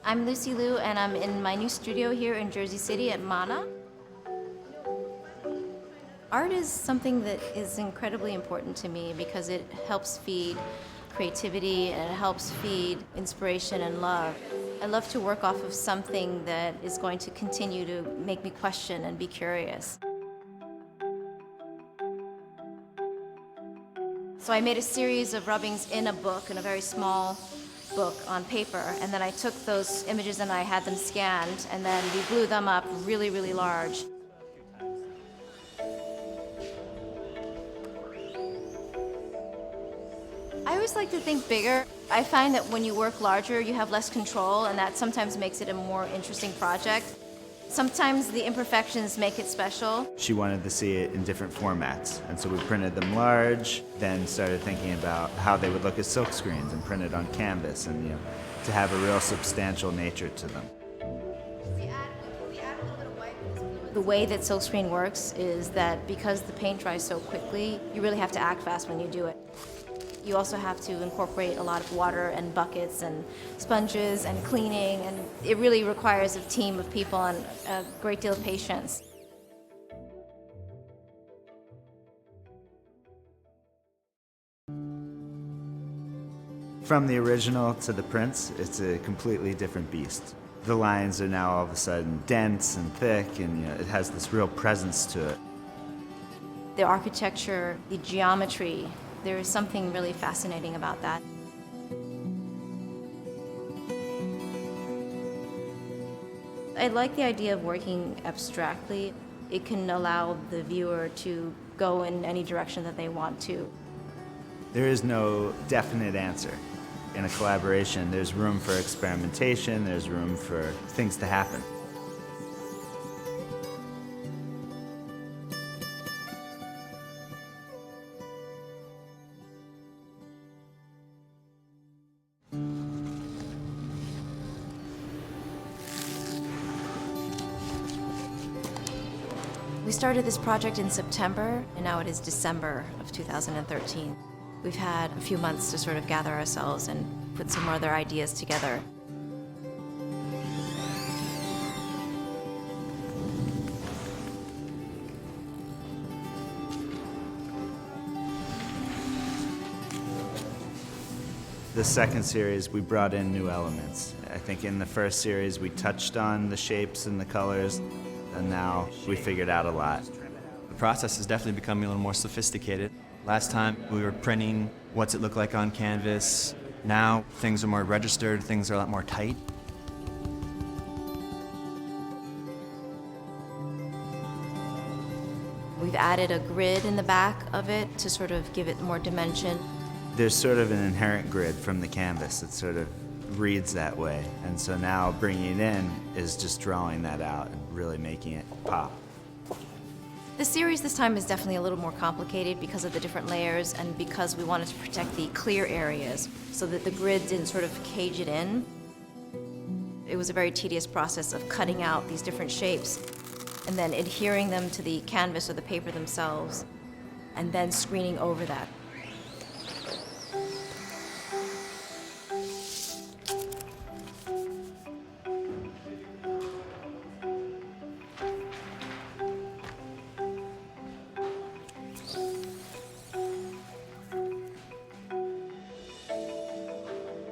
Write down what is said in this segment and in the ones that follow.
I'm Lucy Liu, and I'm in my new studio here in Jersey City at Mana. Art is something that is incredibly important to me because it helps feed creativity and it helps feed inspiration and love. I love to work off of something that is going to continue to make me question and be curious. So I made a series of rubbings in a book, in a very small book on paper, and then I took those images and I had them scanned, and then we blew them up really, really large. I always like to think bigger. I find that when you work larger, you have less control, and that sometimes makes it a more interesting project. Sometimes the imperfections make it special. She wanted to see it in different formats, and so we printed them large, then started thinking about how they would look as silkscreens and printed on canvas, and to have a real substantial nature to them. The way that Silkscreen works is that because the paint dries so quickly, you really have to act fast when you do it. You also have to incorporate a lot of water and buckets and sponges and cleaning, and it really requires a team of people and a great deal of patience. From the original to the prints, it's a completely different beast. The lines are now all of a sudden dense and thick, and it has this real presence to it. The architecture, the geometry, there is something really fascinating about that. I like the idea of working abstractly. It can allow the viewer to go in any direction that they want to. There is no definite answer. In a collaboration, there's room for experimentation, there's room for things to happen. We started this project in September, and now it is December of 2013. We've had a few months to sort of gather ourselves and put some other ideas together. The second series, we brought in new elements. I think in the first series, we touched on the shapes and the colors, and now we figured out a lot. The process is definitely becoming a little more sophisticated. Last time we were printing what's it look like on canvas. Now things are more registered, things are a lot more tight. We've added a grid in the back of it to sort of give it more dimension. There's sort of an inherent grid from the canvas. It sort of reads that way. And so now bringing it in is just drawing that out and really making it pop. The series this time is definitely a little more complicated because of the different layers and because we wanted to protect the clear areas so that the grid didn't sort of cage it in. It was a very tedious process of cutting out these different shapes and then adhering them to the canvas or the paper themselves and then screening over that.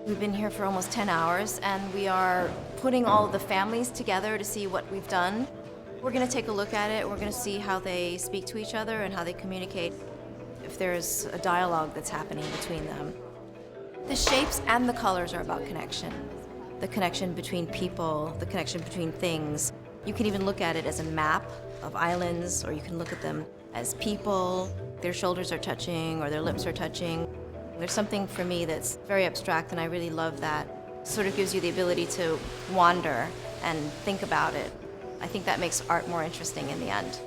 We've been here for almost 10 hours, and we are putting all the families together to see what we've done. We're going to take a look at it. We're going to see how they speak to each other and how they communicate, if there's a dialogue that's happening between them. The shapes and the colors are about connection. The connection between people, the connection between things. You can even look at it as a map of islands, or you can look at them as people. their shoulders are touching or their lips are touching. There's something for me that's very abstract, and I really love that. Sort of gives you the ability to wander and think about it. I think that makes art more interesting in the end.